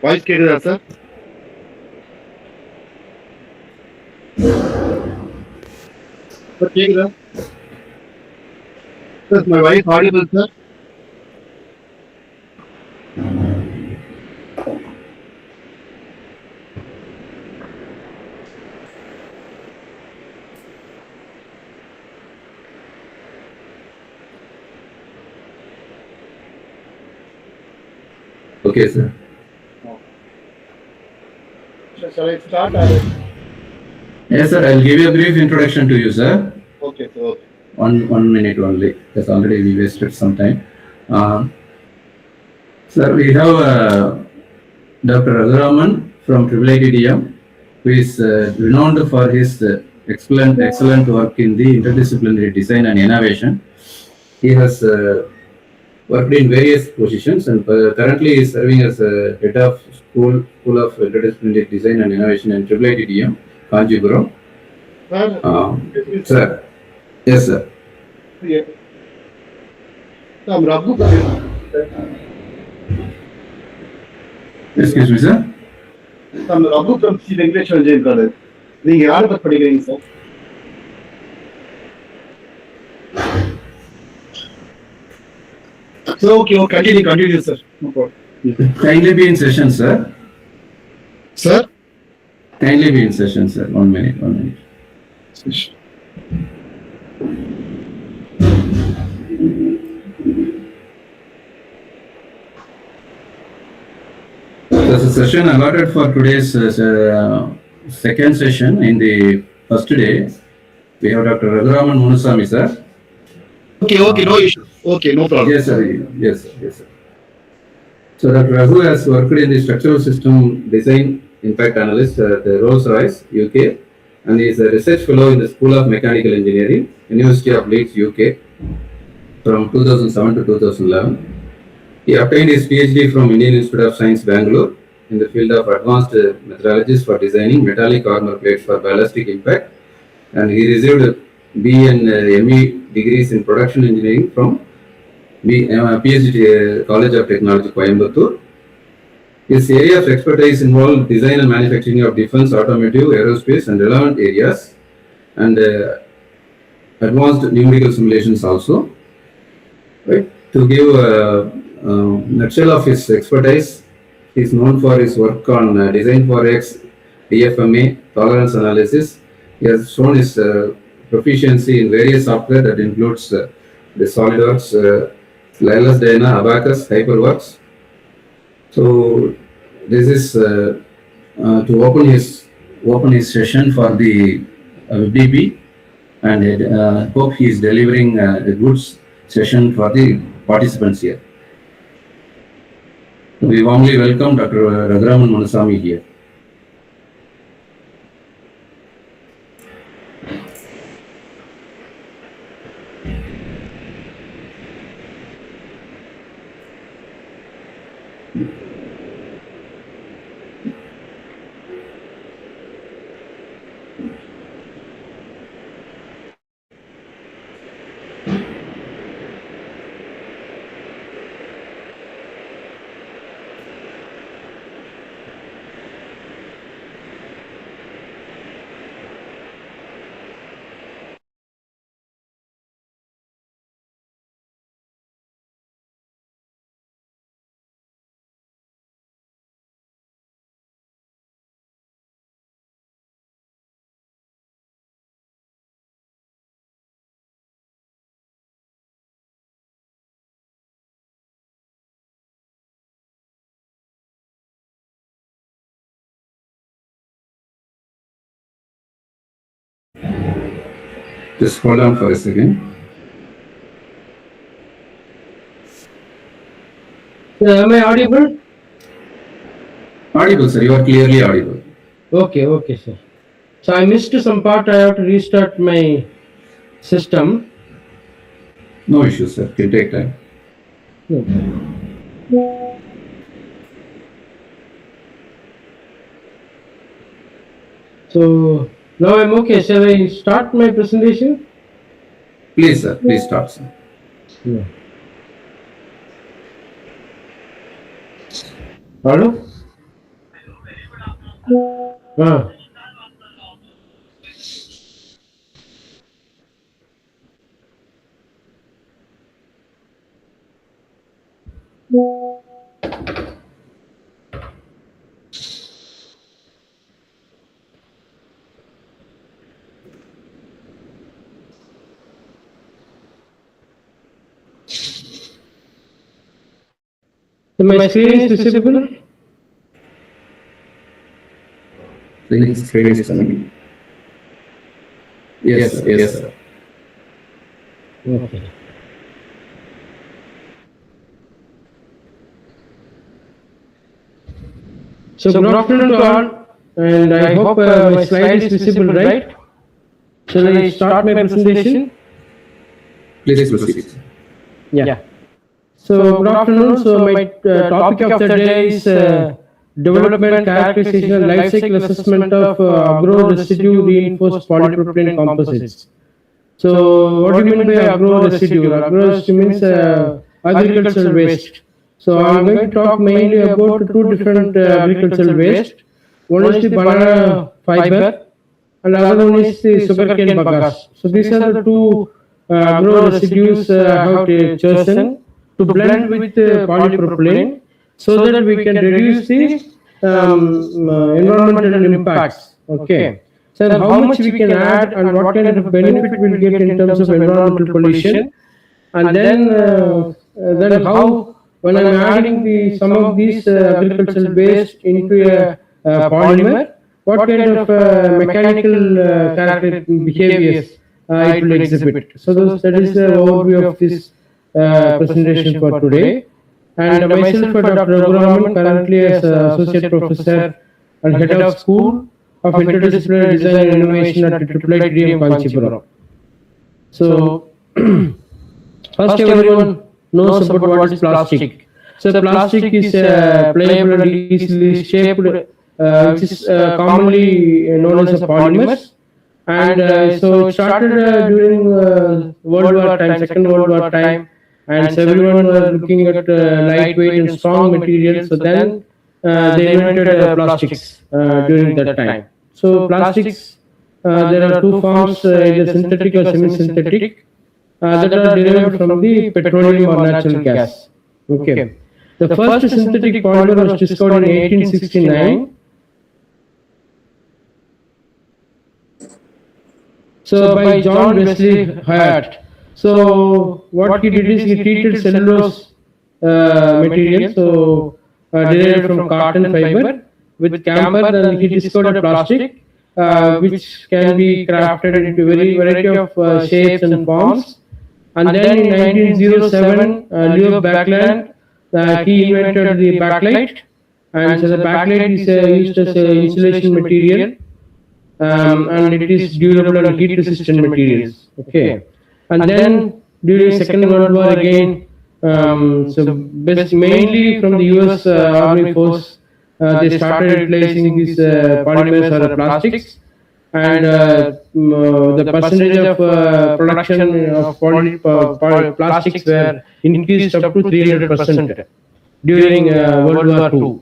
Voice கேக்குதா sir? Sir கேக்குதா? Sir, my voice audible, sir? Okay, sir. Shall I start? Yes, sir. I'll give you a brief introduction to you, sir. Okay, sir. Okay. One minute only, because already we wasted some time. Sir, we have Dr. Raguraman from IIITDM, who is renowned for his excellent work in the interdisciplinary design and innovation. He has worked in various positions and currently is serving as head of School of Interdisciplinary Design and Innovation in IIITDM, Kanjipuram. Sir. Yes, sir. Yeah. I'm Raghu. Excuse me, sir. I'm Raghu from C. Venkateshwar Jain College. நீங்க யாரை பத்தி படிக்கிறீங்க sir? So okay, continue, sir. No problem. Kindly be in session, sir. Sir? Kindly be in session, sir. 1 minute. There's a session allotted for today's second session. In the first day, we have Dr. Raguraman Munusamy, sir. Okay, no issue. Okay, no problem. Yes, sir. So Dr. Raghu has worked in the structural system design impact analyst at Rolls-Royce, UK, and he is a research fellow in the School of Mechanical Engineering, University of Leeds, UK, from 2007 to 2011. He obtained his PhD from Indian Institute of Science, Bangalore, in the field of advanced methodologies for designing metallic armor plates for ballistic impact, and he received B and ME degrees in production engineering from PhD College of Technology, Coimbatore. His area of expertise involved design and manufacturing of defense, automotive, aerospace, and relevant areas, and advanced numerical simulations also. Right? To give a nutshell of his expertise, he is known for his work on design for X, DFMA, tolerance analysis. He has shown his proficiency in various software that includes the SolidWorks, Lilas Dyna, Abacus, HyperWorks. So this is to open his session for the FDP, and hope he is delivering a good session for the participants here. We warmly welcome Dr. Raguraman Munusamy here. Just hold on for a second. Am I audible? Audible, sir. You are clearly audible. Okay, sir. So I missed some part. I have to restart my system. No issue, sir. It will take time. So now I'm okay. Shall I start my presentation? Please, sir. Please start, sir. Hello? Ah. So my screen is visible? Please screen is coming. Yes, sir. Yes, sir. Okay. So good afternoon to all, and I hope my slide is visible, right? Shall I start my presentation? Please proceed. Yeah. So good afternoon. So my topic of the day is development, characterization, and life cycle assessment of agro-residue reinforced polypropylene composites. So what do you mean by agro-residue? Agro-residue means agricultural waste. So I'm going to talk mainly about two different agricultural waste. One is the banana fiber, and the other one is the sugarcane bagasse. So these are the two agro residues I have chosen to blend with polypropylene so that we can reduce the environmental impacts. Okay. So how much we can add and what kind of benefit we'll get in terms of environmental pollution, and then how when I'm adding some of these agricultural waste into a polymer, what kind of mechanical character behaviors it will exhibit. So that is the overview of this presentation for today. And myself, Dr. Raghuram, currently as associate professor and head of school of interdisciplinary design and innovation at IIIT DDM Kanchipuram. So first, everyone knows about what is plastic. So plastic is pliable and easily shaped, which is commonly known as a polymers. And so it started during World War time, Second World War time, and so everyone were looking at lightweight and strong materials. So then they invented plastics during that time. So plastics, there are two forms, either synthetic or semi-synthetic, that are derived from the petroleum or natural gas. Okay. The first synthetic polymer was discovered in 1869. So by John Wesley Hyatt. So what he did is he treated cellulose material, so derived from cotton fiber with camphor, and he discovered a plastic which can be crafted into variety of shapes and forms. And then in 1907, Leo Backland, he invented the backlight, and so the backlight is used as an insulation material, and it is durable and heat resistant materials. Okay, and then during Second World War again, so mainly from the US Army Force, they started replacing these polymers or plastics, and the percentage of production of plastics were increased up to 300% during World War II.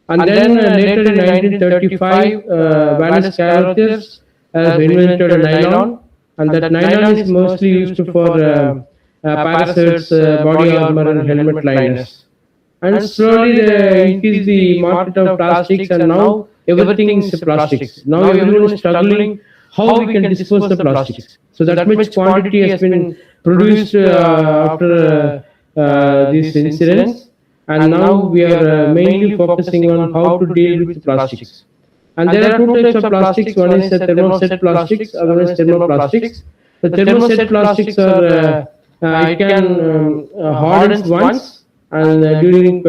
And then later in 1935, Vanus Carothers has invented nylon, and that nylon is mostly used for parachutes, body armor, and helmet liners. And slowly they increase the market of plastics, and now everything is plastics. Now everyone is struggling how we can dispose the plastics. So that much quantity has been produced after these incidents, and now we are mainly focusing on how to deal with plastics. And there are two types of plastics. One is thermoset plastics, other is thermoplastics. The thermoset plastics are it can harden once and during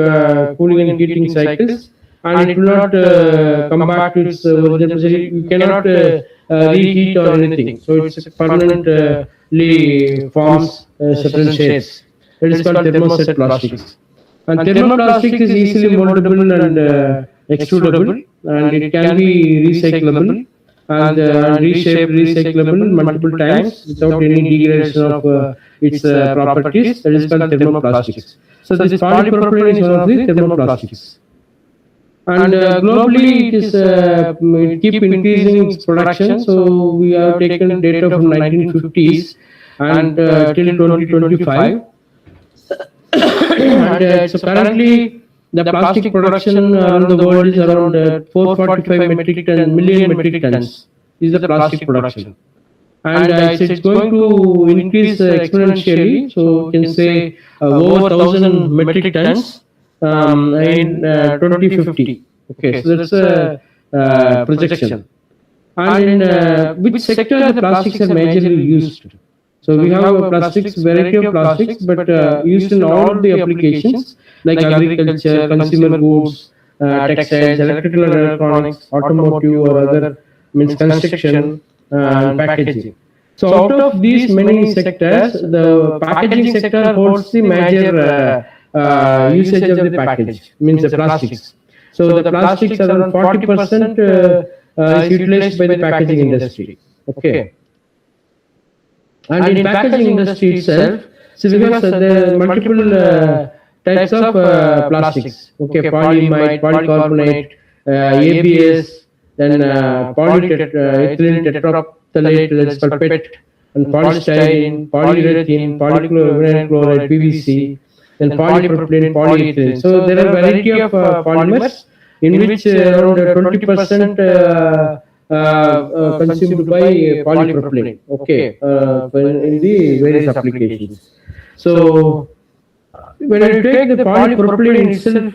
cooling and heating cycles, and it will not come back to its original position. You cannot reheat or anything, so it's permanently forms several shapes. It is called thermoset plastics. And thermoplastic is easily moldable and extrudable, and it can be recyclable and reshaped, recyclable multiple times without any degradation of its properties. That is called thermoplastics. So this polypropylene is one of the thermoplastics. And globally it is it keep increasing its production. So we have taken data from 1950s and till 2025. And so currently the plastic production around the world is around 445 million metric tons is the plastic production. And it's going to increase exponentially. So you can say over 1,000 metric tons in 2050. Okay, so that's a projection. And in which sector the plastics are majorly used? So we have plastics, variety of plastics, but used in all the applications like agriculture, consumer goods, textiles, electrical and electronics, automotive or other means construction and packaging. So out of these many sectors, the packaging sector holds the major usage of the package, means the plastics. So the plastics around 40% is utilized by the packaging industry. Okay. And in packaging industry itself, so we have the multiple types of plastics. Okay, polyamide, polycarbonate, ABS, then polyethylene tetraphthalate, that's called PET, and polystyrene, polyurethane, polychloride chloride, PVC, then polypropylene, polyethylene. So there are variety of polymers in which around 20% consumed by polypropylene. Okay, in the various applications. So when you take the polypropylene itself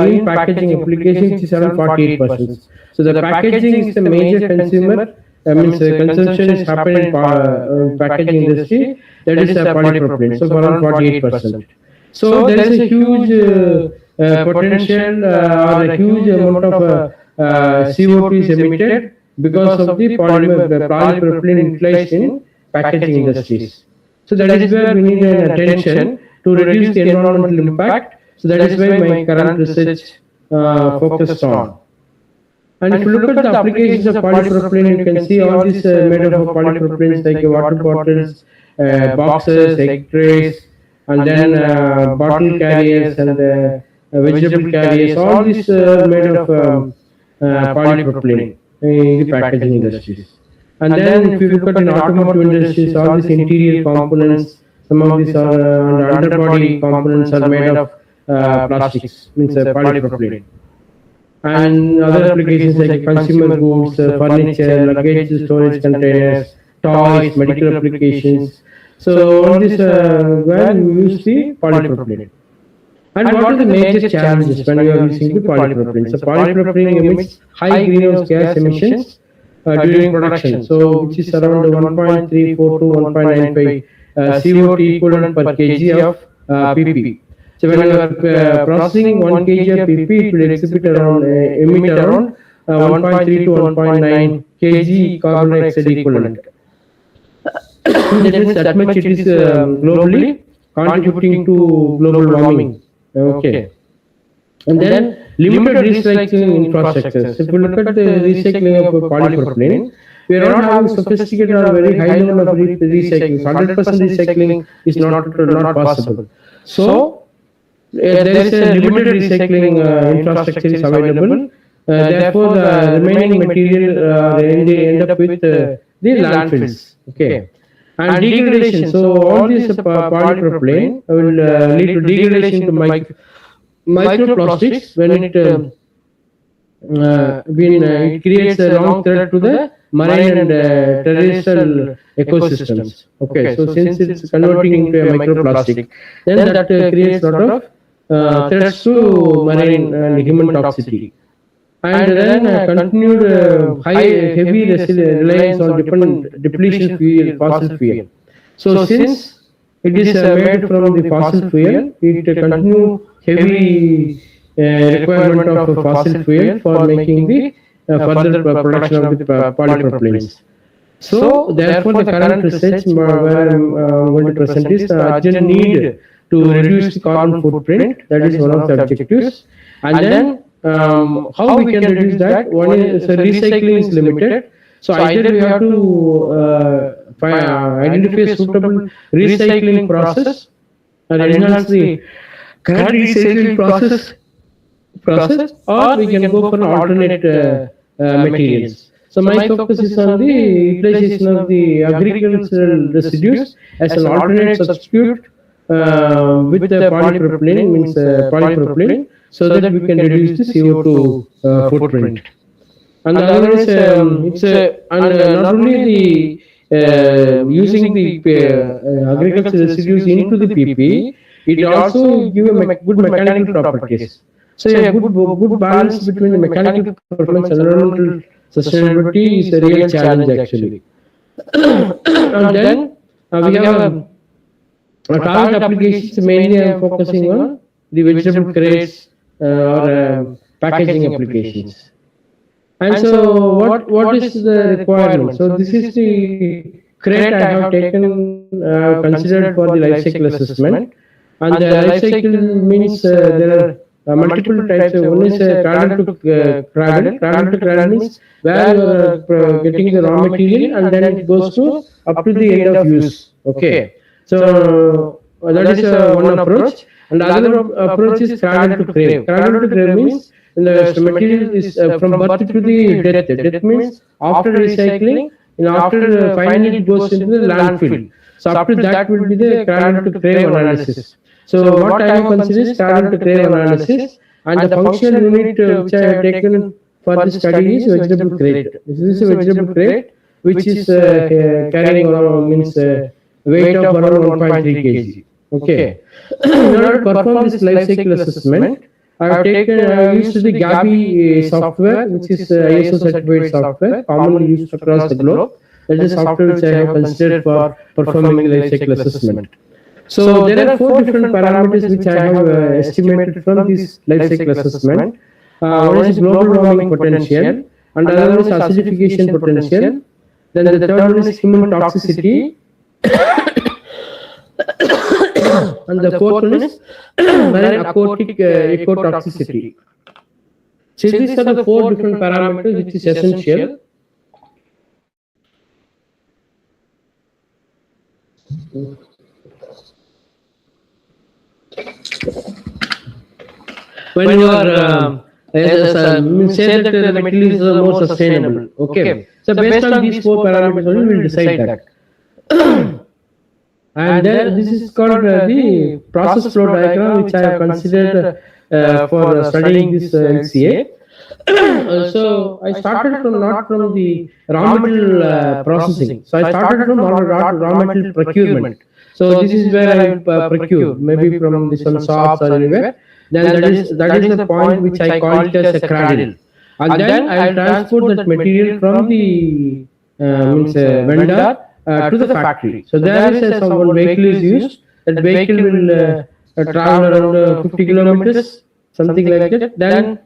in packaging applications, it's around 48%. So the packaging is the major consumer. Means consumption is happening in packaging industry. That is polypropylene. So around 48%. So there is a huge potential or a huge amount of CO2 is emitted because of the polypropylene utilized in packaging industries. So that is where we need an attention to reduce the environmental impact. So that is why my current research focused on. And if you look at the applications of polypropylene, you can see all these made up of polypropylenes like water bottles, boxes, egg trays, and then bottle carriers and vegetable carriers. All these made of polypropylene in the packaging industries. And then if you look at in automotive industries, all these interior components, some of these are underbody components are made of plastics, means polypropylene. And other applications like consumer goods, furniture, luggage storage containers, toys, medical applications. So all this where you use the polypropylene. And what are the major challenges when you are using the polypropylene? So polypropylene emits high greenhouse gas emissions during production. So which is around 1.34 to 1.95 CO2 equivalent per kg of PP. So when you are processing 1 kg of PP, it will emit around 1.3 to 1.9 kg carbon dioxide equivalent. That means that much it is globally contributing to global warming. Okay. And then limited recycling infrastructures. If you look at the recycling of polypropylene, we are not having sophisticated or very high level of recycling. 100% recycling is not possible. So there is a limited recycling infrastructure is available. Therefore, the remaining material end up with the landfills. Okay. And degradation. So all this polypropylene will lead to degradation to microplastics when it creates a long threat to the marine and terrestrial ecosystems. Okay, so since it's converting into a microplastic, then that creates a lot of threats to marine and human toxicity. And then continued heavy reliance on depletion fuel, fossil fuel. So since it is made from the fossil fuel, it continue heavy requirement of fossil fuel for making the further production of the polypropylenes. So therefore, the current research where I'm going to present is the urgent need to reduce the carbon footprint. That is one of the objectives. And then how we can reduce that? One is recycling is limited. So either we have to identify a suitable recycling process and enhance the current recycling process process, or we can go for alternate materials. So my focus is on the utilization of the agricultural residues as an alternate substitute with the polypropylene, means polypropylene, so that we can reduce the CO2 footprint. And the other is it's not only the using the agricultural residues into the PP, it also give a good mechanical properties. So a good balance between the mechanical performance and environmental sustainability is a real challenge actually. And then we have target applications. Mainly I am focusing on the vegetable crates or packaging applications. And so what is the requirement? So this is the crate I have taken, considered for the life cycle assessment. And the life cycle means there are multiple types. One is cradle to cradle. Cradle to cradle means where you are getting the raw material and then it goes to up to the end of use. Okay. So that is one approach. And the other approach is cradle to grave. Cradle to grave means the material is from birth to the death. Death means after recycling, after finally it goes into the landfill. So after that will be the cradle to grave analysis. So what I have considered is cradle to grave analysis, and the functional unit which I have taken for the study is vegetable crate. This is a vegetable crate which is carrying around, means weight of around 1.3 kg. Okay. In order to perform this life cycle assessment, I have used the GABI software, which is ISO certified software, commonly used across the globe. That is software which I have considered for performing life cycle assessment. So there are 4 different parameters which I have estimated from this life cycle assessment. One is global warming potential, and the other one is acidification potential. Then the third one is human toxicity. And the fourth one is marine aquatic ecotoxicity. So these are the 4 different parameters which is essential. When you are say that the material is more sustainable. Okay. So based on these 4 parameters only we will decide that. And then this is called the process flow diagram, which I have considered for studying this LCA. So I started not from the raw material processing. So I started from raw material procurement. So this is where I will procure, maybe from some shops or anywhere. Then that is the point which I call it as a cradle. And then I will transport that material from the vendor to the factory. So there is one vehicle is used. That vehicle will travel around 50 kilometers, something like that. Then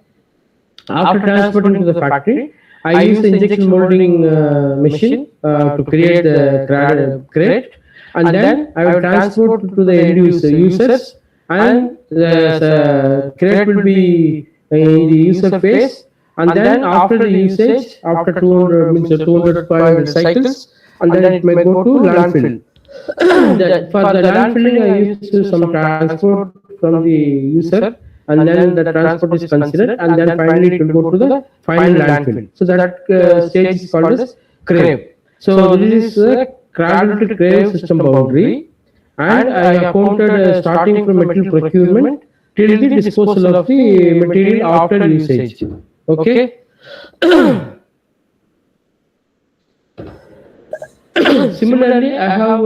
after transporting to the factory, I use the injection molding machine to create the crate, and then I will transport to the end users, and the crate will be in the user phase, and then after the usage, after 200 500 cycles, and then it may go to landfill. For the landfilling, I use some transport from the user, and then the transport is considered, and then finally it will go to the final landfill. So that stage is called as crave. So this is a cradle to crave system boundary, and I accounted starting from material procurement till the disposal of the material after usage. Okay. Similarly, I have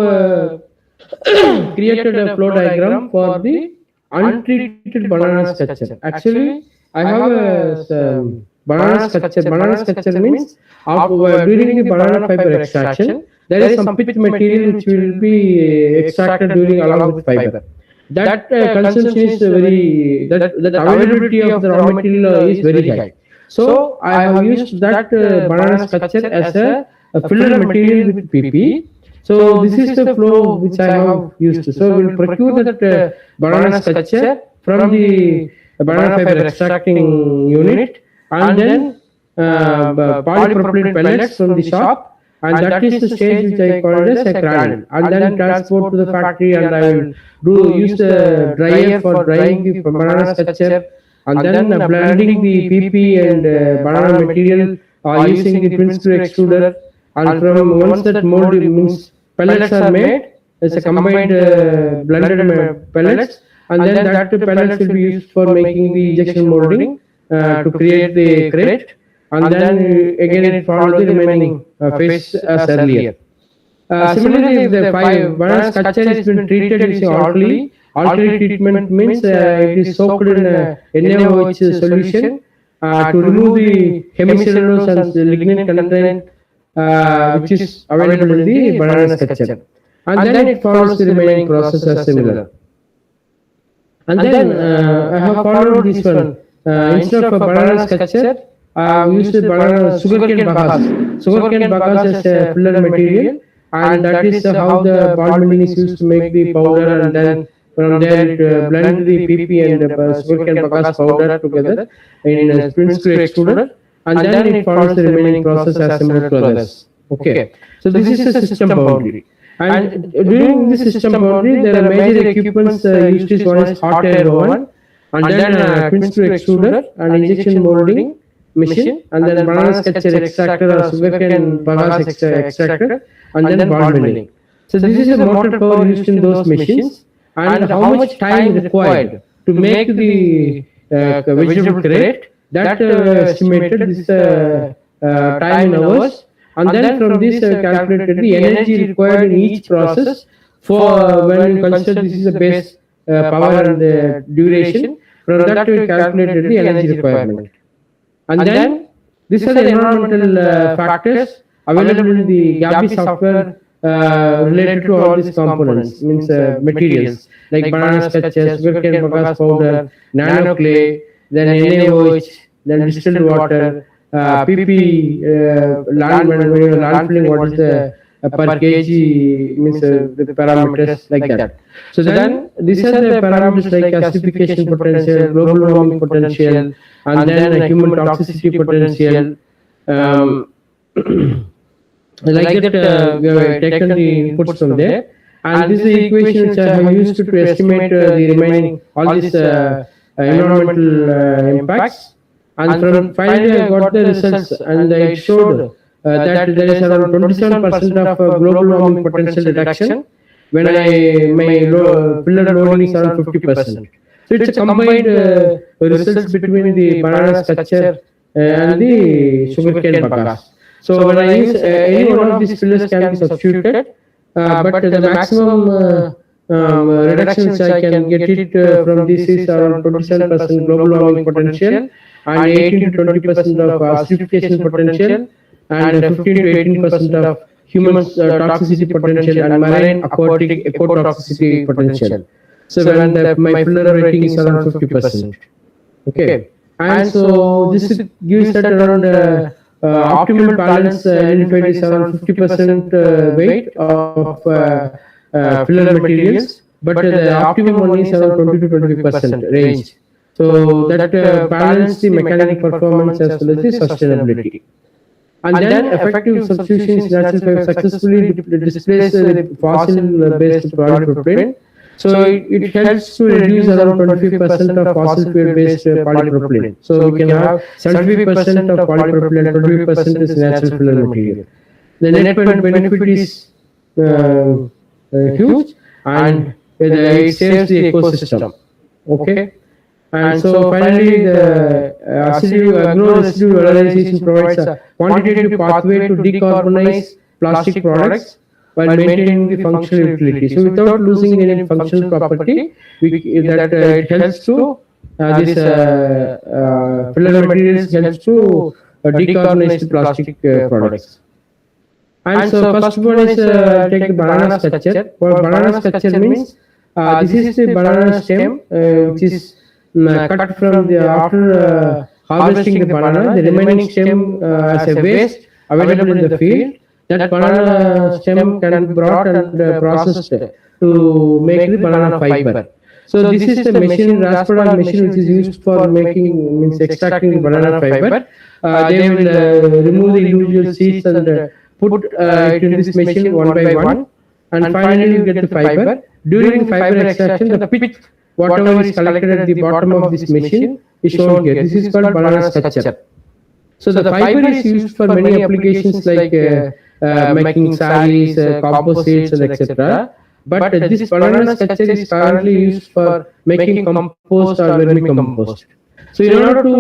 created a flow diagram for the untreated banana structure. Actually, I have a banana structure. Banana structure means during the banana fiber extraction, there is some pith material which will be extracted along with fiber. That consumption is that availability of the raw material is very high. So I have used that banana structure as a filler material with PP. So this is the flow which I have used. So we will procure that banana structure from the banana fiber extracting unit, and then polypropylene pellets from the shop, and that is the stage which I call as a cradle, and then transport to the factory, and I will use the dryer for drying the banana structure, and then blending the PP and banana material using the twin screw extruder, and from once that mold means pellets are made as a combined blended pellets, and then that pellets will be used for making the injection molding to create the crate, and then again it follows the remaining phase as earlier. Similarly, if the banana structure has been treated using alkali, alkali treatment means it is soaked in a NaOH solution to remove the hemicellulose and the lignin content which is available in the banana structure. And then it follows the remaining process as similar. And then I have followed this one. Instead of a banana structure, I have used banana sugarcane bagasse. Sugarcane bagasse as a filler material, and that is how the ball milling is used to make the powder, and then from there it blend the PP and sugarcane bagasse powder together in a twin screw extruder, and then it follows the remaining process as similar to others. Okay, so this is a system boundary. And during this system boundary, there are major equipments used. Is one is hot air oven, and then twin screw extruder, and injection molding machine, and then banana structure extractor or sugarcane bagasse extractor, and then ball milling. So this is a motor power used in those machines, and how much time required to make the vegetable crate, that estimated this time in hours. And then from this calculated the energy required in each process for when you consider this is a base power and the duration. From that we calculated the energy requirement. And then these are the environmental factors available in the GABI software related to all these components, means materials like banana structure, sugarcane bagasse powder, nano clay, then NaOH, then distilled water, PP, land filling, what is the per kg, means the parameters like that. So then these are the parameters like acidification potential, global warming potential, and then human toxicity potential. Like that we have taken the inputs from there, and this is the equation which I have used to estimate the remaining all these environmental impacts. And from finally I got the results, and it showed that there is around 27% of global warming potential reduction when my filler loading is around 50%. So it's a combined results between the banana structure and the sugarcane bagasse. So when I use any one of these fillers can be substituted, but the maximum reduction which I can get it from this is around 27% global warming potential, and 18 to 20% of acidification potential, and 15 to 18% of human toxicity potential, and marine aquatic ecotoxicity potential. So when my filler rating is around 50%. Okay, and so this gives that around optimal balance identified is around 50% weight of filler materials, but the optimum one is around 20 to 25% range. So that balance the mechanical performance as well as the sustainability. And then effective substitutions natural fiber successfully displace the fossil-based polypropylene. So it helps to reduce around 25% of fossil fuel-based polypropylene. So we can have 75% of polypropylene, 25% is natural filler material. The net benefit is huge, and it saves the ecosystem. Okay. And so finally, the agro-residue valorization provides a quantitative pathway to decarbonize plastic products while maintaining the functional utility. So without losing any functional property, it helps to this filler materials helps to decarbonize the plastic products. And so first one is take the banana structure. For banana structure means this is the banana stem which is cut from the after harvesting the banana, the remaining stem as a waste available in the field. That banana stem can be brought and processed to make the banana fiber. So this is the machine, Raspadal machine, which is used for making, means extracting the banana fiber. They will remove the individual seeds and put it in this machine one by one, and finally you get the fiber. During fiber extraction, the pitch, whatever is collected at the bottom of this machine, is shown here. This is called banana structure. So the fiber is used for many applications like making sarees, composites, and etc. But this banana structure is currently used for making compost or vermicompost. So in order to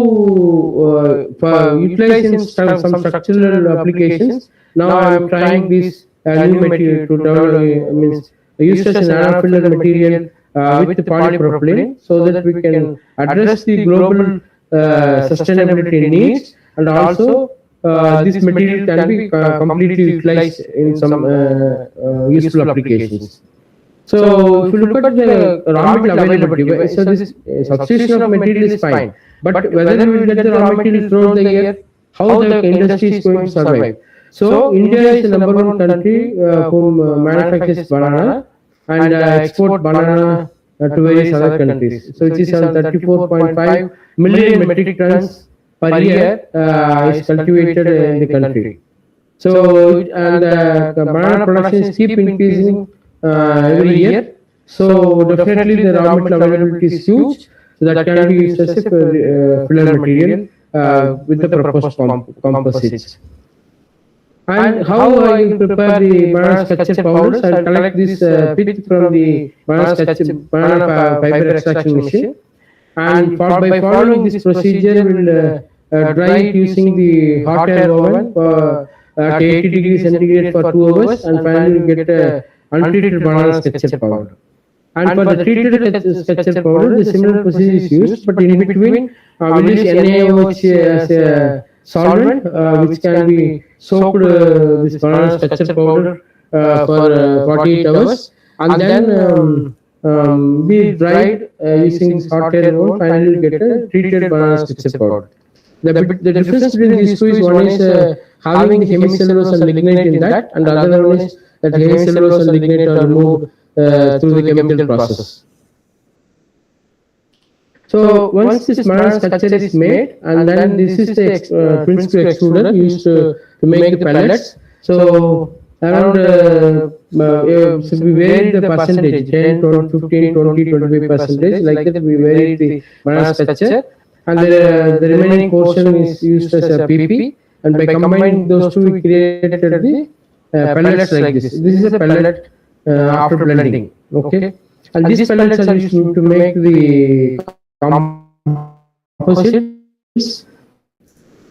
for utilize in some structural applications, now I am trying this new material to develop, means used as an nanofiller material with polypropylene, so that we can address the global sustainability needs, and also this material can be completely utilized in some useful applications. So if you look at the raw material availability, so this substitution of material is fine, but whether we will get the raw material throughout the year, how the industry is going to survive. So India is the number one country who manufactures banana and export banana to various other countries. So it is on 34.5 million metric tons per year is cultivated in the country. So and the banana production is keep increasing every year. So definitely the raw material availability is huge. So that can be used as a filler material with the proposed composites. And how I prepare the banana structure powders? I collect this pith from the banana fiber extraction machine, and by following this procedure, we'll dry it using the hot air oven at 80 degrees centigrade for 2 hours, and finally we get untreated banana structure powder. And for the treated structure powder, the similar procedure is used, but in between we'll use NaOH as a solvent which can be soaked this banana structure powder for 48 hours, and then be dried using this hot air oven. Finally we get a treated banana structure powder. The difference between these two is one is having the hemicellulose and lignite in that, and the other one is that hemicellulose and lignite are removed through the chemical process. So once this banana structure is made, and then this is the twin screw extruder used to make the pellets. So around so we vary the percentage 10, 20, 15, 20, 25%, like that we vary the banana structure, and the remaining portion is used as a PP, and by combining those two we created the pellets like this. This is a pellet after blending. Okay, and these pellets are used to make the composites.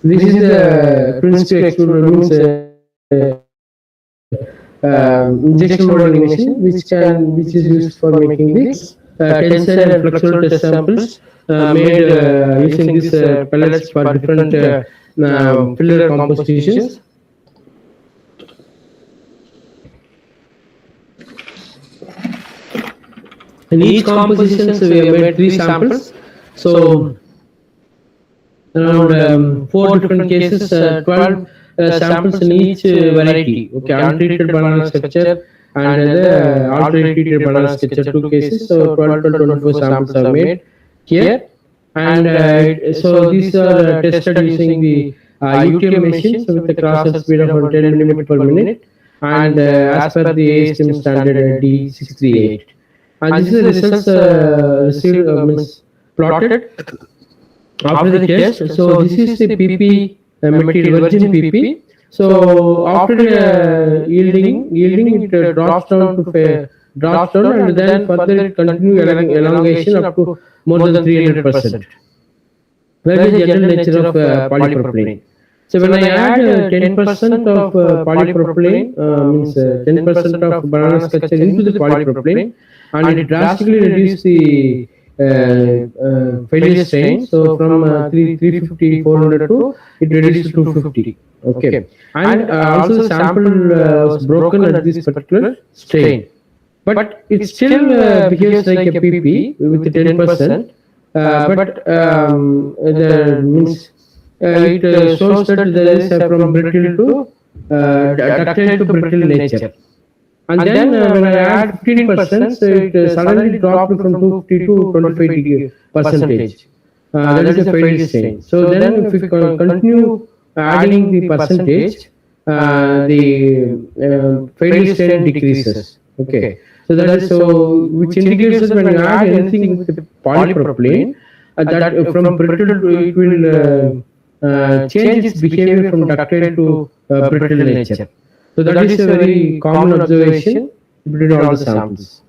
This is the twin screw extruder, means injection molding machine, which is used for making the tensile and flexural test samples made using these pellets for different filler compositions. In each composition, so we have made 3 samples. So around 4 different cases, 12 samples in each variety. Okay, untreated banana structure and the already treated banana structure, 2 cases. So 12 to 24 samples are made here, and so these are tested using the UTM machine, so with the crosser speed of 10 mm per minute, and as per the ASTM standard D638. And this is the results received, means plotted after the test. So this is the PP material, virgin PP. So after yielding it drops down and then further it continue elongation up to more than 300%. That is the general nature of polypropylene. So when I add 10% of polypropylene, means 10% of banana structure into the polypropylene, and it drastically reduces the failure strain. So from 350, 400 to it reduces to 250. Okay, and also the sample was broken at this particular strain, but it still behaves like a PP with 10%. But the means it shows that there is from brittle to ductile to brittle nature. And then when I add 15%, so it suddenly dropped from 250 to 25%. That is a failure strain. So then if we continue adding the percentage, the failure strain decreases. Okay, so that is so, which indicates that when you add anything with polypropylene, that from brittle to it will change its behavior from ductile to brittle nature. So that is a very common observation between all the samples.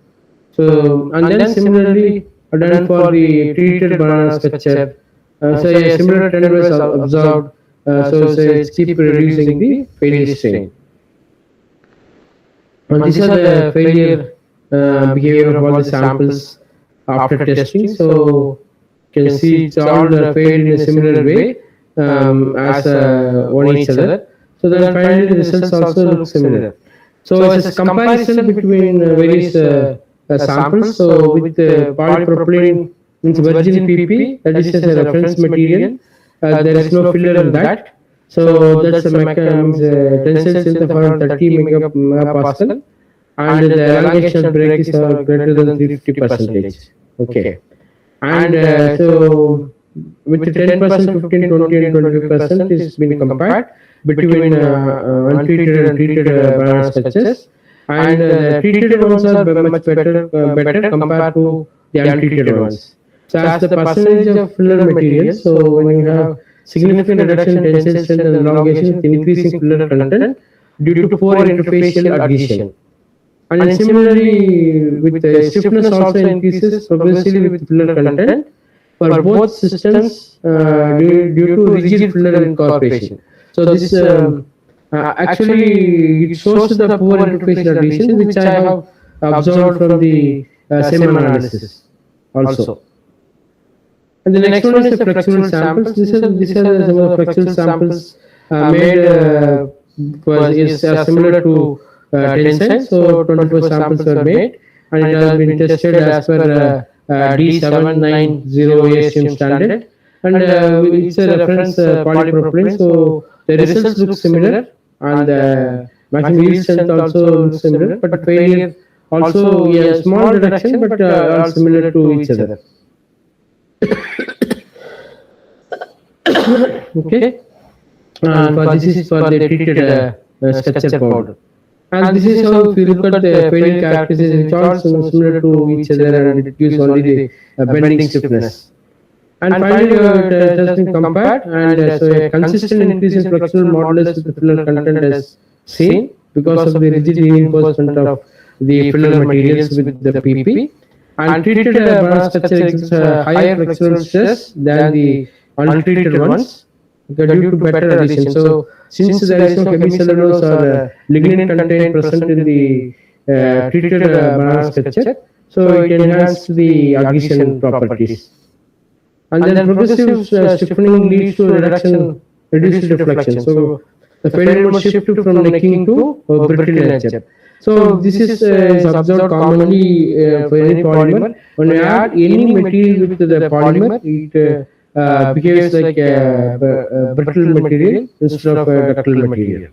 So and then similarly done for the treated banana structure. So a similar trend was observed. So it's keep reducing the failure strain. And these are the failure behavior of all the samples after testing. So you can see it's all failed in a similar way as one each other. So then finally the results also look similar. So as a comparison between various samples, so with polypropylene means virgin PP, that is as a reference material, there is no filler in that. So that's a tensile strength of around 30 megapascal, and the elongation of break is greater than 350%. Okay, and so with 10%, 15, 20, and 25% is been compared between untreated and treated banana structures, and the treated ones are much better compared to the untreated ones. So as the percentage of filler material, so when you have significant reduction in tensile strength and elongation with increasing filler content due to poor interfacial adhesion. And then similarly, with the stiffness also increases progressively with filler content for both systems due to rigid filler incorporation. So this actually it shows the poor interfacial adhesion, which I have observed from the same analysis also. And the next one is the flexural samples. These are some of the flexural samples made is similar to tensile. So 24 samples were made, and it has been tested as per D790 ASTM standard, and it's a reference polypropylene. So the results look similar, and the maximum yield strength also looks similar, but failure also a small reduction, but all similar to each other. Okay, and for this is for the treated structure powder. And this is how, if you look at the failure characteristics, which are similar to each other, and it gives only the bending stiffness. And finally, it has been compared, and so a consistent increase in flexural modulus with the filler content is seen because of the rigid reinforcement of the filler materials with the PP. And treated banana structure exhibits higher flexural stress than the untreated ones due to better adhesion. So since there is no hemicellulose or lignin content present in the treated banana structure, so it enhances the adhesion properties. And then progressive stiffening leads to reduced deflection. So the failure must shift from necking to brittle nature. So this is observed commonly for any polymer. When you add any material with the polymer, it behaves like a brittle material instead of a ductile material.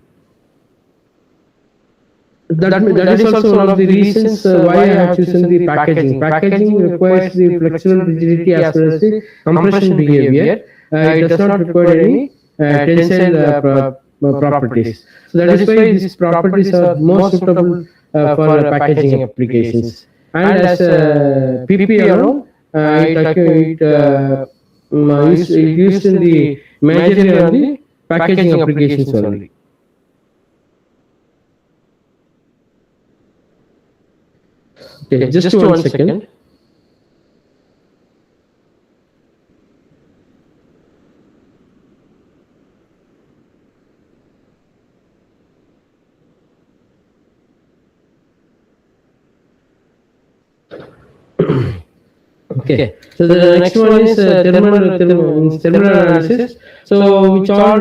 That is also one of the reasons why I have chosen the packaging. Packaging requires the flexural rigidity as well as the compression behavior. It does not require any tensile properties. So that is why these properties are more suitable for packaging applications. And as PP alone, it used in the majorly on the packaging applications only. Okay, just 1 second. Okay, so the next one is thermal analysis. So which all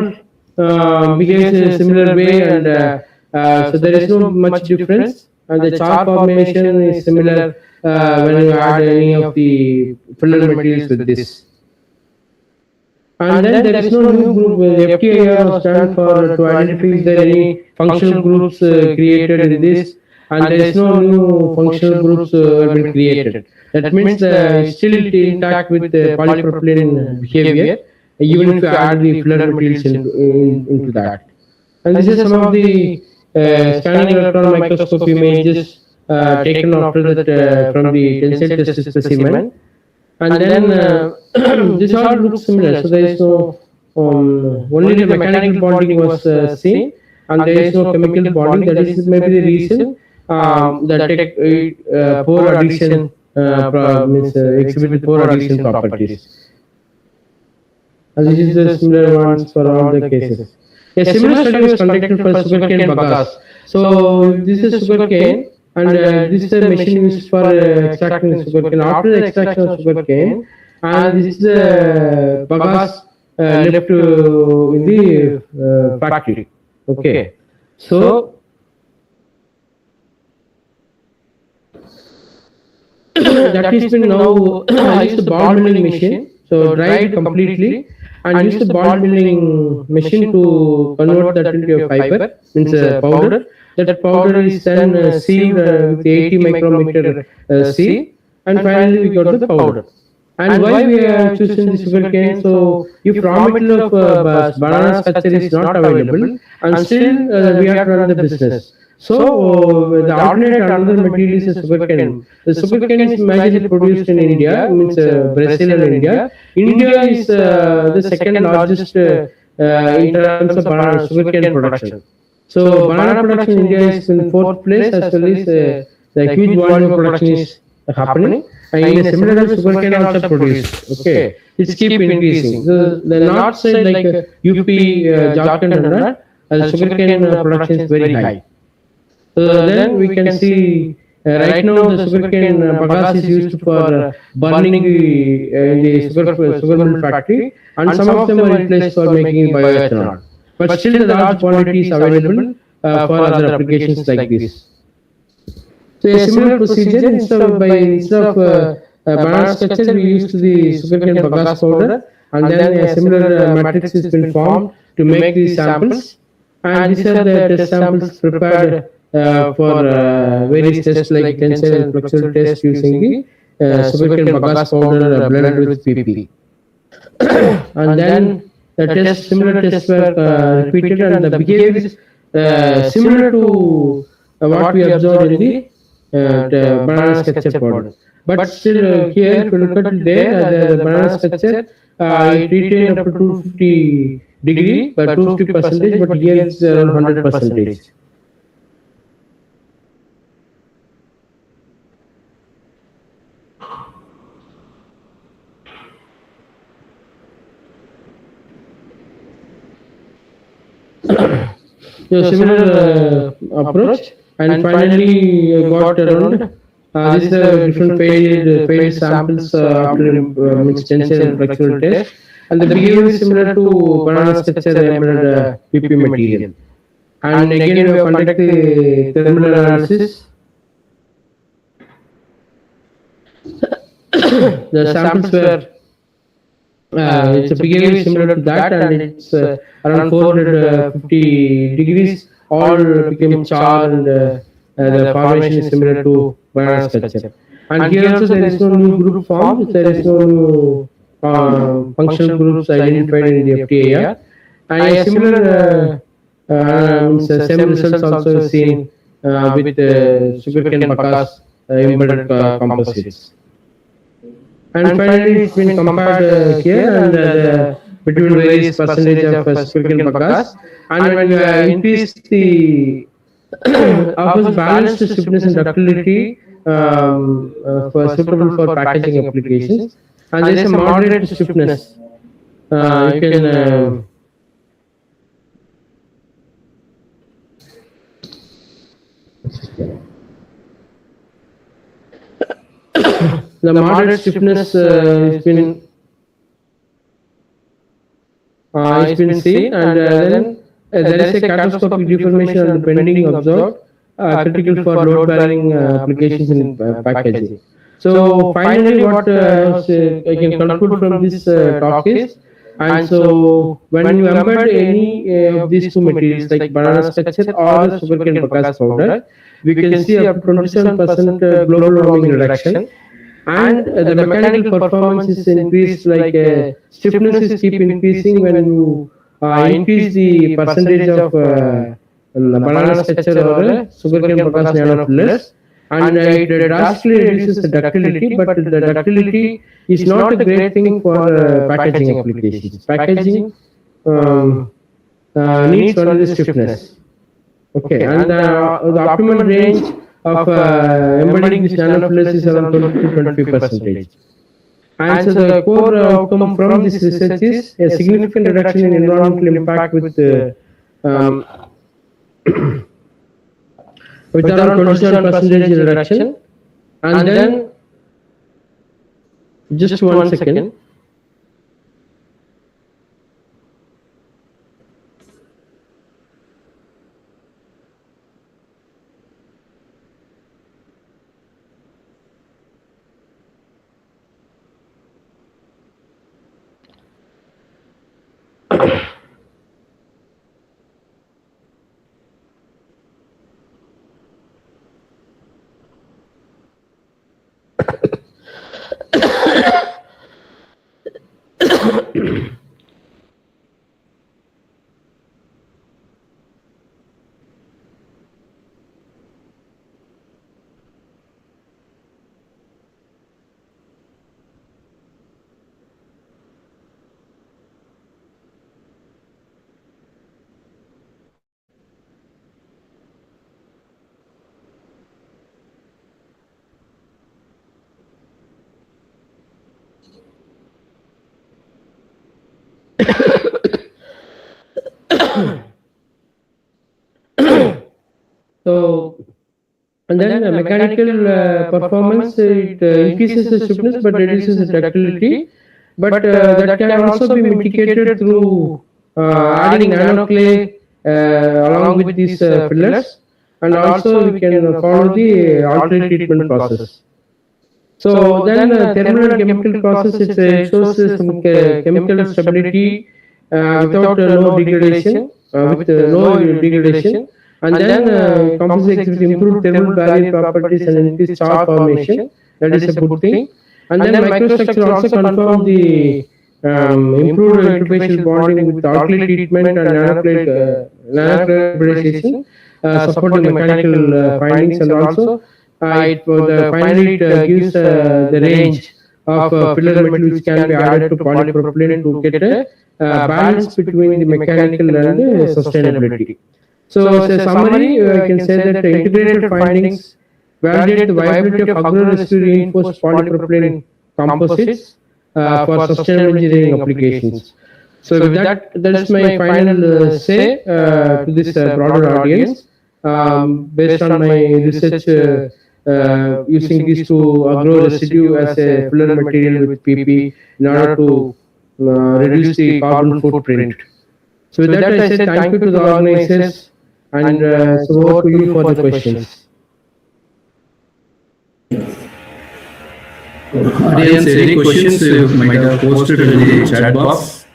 behaves in a similar way, and so there is no much difference. And the char formation is similar when you add any of the filler materials with this. And then there is no new group. The FTIR was done to identify if there are any functional groups created in this, and there is no new functional groups have been created. That means still intact with the polypropylene behavior, even if you add the filler materials into that. And this is some of the scanning electron microscope images taken after that from the tensile test specimen. and then this all looks similar. So there is no only the mechanical bonding was seen, and there is no chemical bonding. That is maybe the reason that poor adhesion means exhibit poor adhesion properties. And this is the similar ones for all the cases. A similar study was conducted for sugarcane bagasse. So this is sugarcane, and this is a machine used for extracting sugarcane. After the extraction of sugarcane, and this is the bagasse left in the factory. Okay, so that is been now I use the ball milling machine. So dried completely, and use the ball milling machine to convert that into a fiber, means a powder. That powder is then sieved with 80 micrometer sieve, and finally we got the powder. And why we are choosing the sugarcane? So if raw material of banana culture is not available, and still we have to run the business. So the alternate another material is sugarcane. The sugarcane is majorly produced in India, means Brazil and India. India is the second largest in terms of banana sugarcane production. So banana production in India is in fourth place, as well as the huge volume of production is happening. And in a similar sugarcane also produced. Okay, it's keep increasing. So the north side like UP, Jharkhand and that, the sugarcane production is very high. So then we can see right now the sugarcane bagasse is used for burning in the sugar mill factory, and some of them are replaced for making bioethanol. But still the large quantity is available for other applications like this. So a similar procedure, instead of banana structure, we used the sugarcane bagasse powder, and then a similar matrix has been formed to make these samples. And these are the test samples prepared for various tests like tensile and flexural test using the sugarcane bagasse powder blended with PP. And then the similar tests were repeated, and the behavior is similar to what we observed in the banana structure powder. But still here, if you look at there, the banana structure, it retained up to 250 degree by 250%, but here it's around 100%. So similar approach, and finally got around these are different failed samples after tensile and flexural test, and the behavior is similar to banana structure embedded PP material. And again we have conducted the thermal analysis. The samples were its behavior is similar to that, and it's around 450 degrees. All became char, and the formation is similar to banana structure. And here also there is no new group formed. There is no new functional groups identified in the FTAR. And a similar same results also seen with sugarcane bagasse embedded composites. And finally, it's been compared here and between various percentage of sugarcane bagasse, and when we increase the offers balanced stiffness and ductility for suitable for packaging applications, and there is a moderate stiffness. You can the moderate stiffness has been seen, and then there is a catastrophic deformation and bending observed, critical for load-bearing applications in packaging. So finally, what I can conclude from this talk is, and so when you embed any of these two materials like banana structure or the sugarcane bagasse powder, we can see up to 27% global warming reduction. And the mechanical performance is increased, like stiffness is keep increasing when you increase the percentage of banana structure or sugarcane bagasse nanofillers. and it drastically reduces the ductility, but the ductility is not a great thing for packaging applications. Packaging needs only the stiffness. Okay, and the optimal range of embedding this nanofillers is around 20 to 25%. And so the core outcome from this research is a significant reduction in environmental impact with around 27% reduction. And then, just 1 second. So, and then mechanical performance, it increases the stiffness but reduces the ductility. But that can also be mitigated through adding nanoclay along with these fillers, and also we can follow the alternate treatment process. So then thermal and chemical process, it shows some chemical stability without no degradation, with no degradation. And then composite exhibits improved thermal barrier properties and increased char formation. That is a good thing. And then microstructure also confirmed the improved interfacial bonding with alkali treatment and nanocrystallization, supporting mechanical findings, and also finally it gives the range of filler metal which can be added to polypropylene to get a balance between the mechanical and the sustainability. So, as a summary, I can say that the integrated findings validate the viability of agro-rescue reinforced polypropylene composites for sustainable engineering applications. So, with that, that's my final say to this broader audience. Based on my research using these two agro residue as a filler material with PP in order to reduce the carbon footprint. So, with that, I say thank you to the organizers. And so over to you for the questions. Audience, any questions you might have posted in the chat box?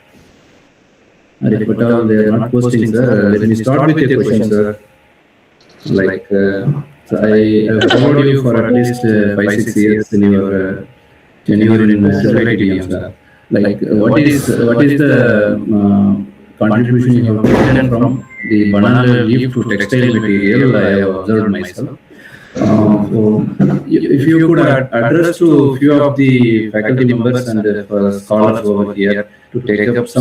Or if at all they are not posting, sir, let me start with your question, sir. Like, so I have followed you for at least 5-6 years in your tenure in civil ITM, sir. Like, what is the contribution you have taken from the banana leaf to textile material? I have observed myself. So, if you could address to a few of the faculty members and scholars over here to take up some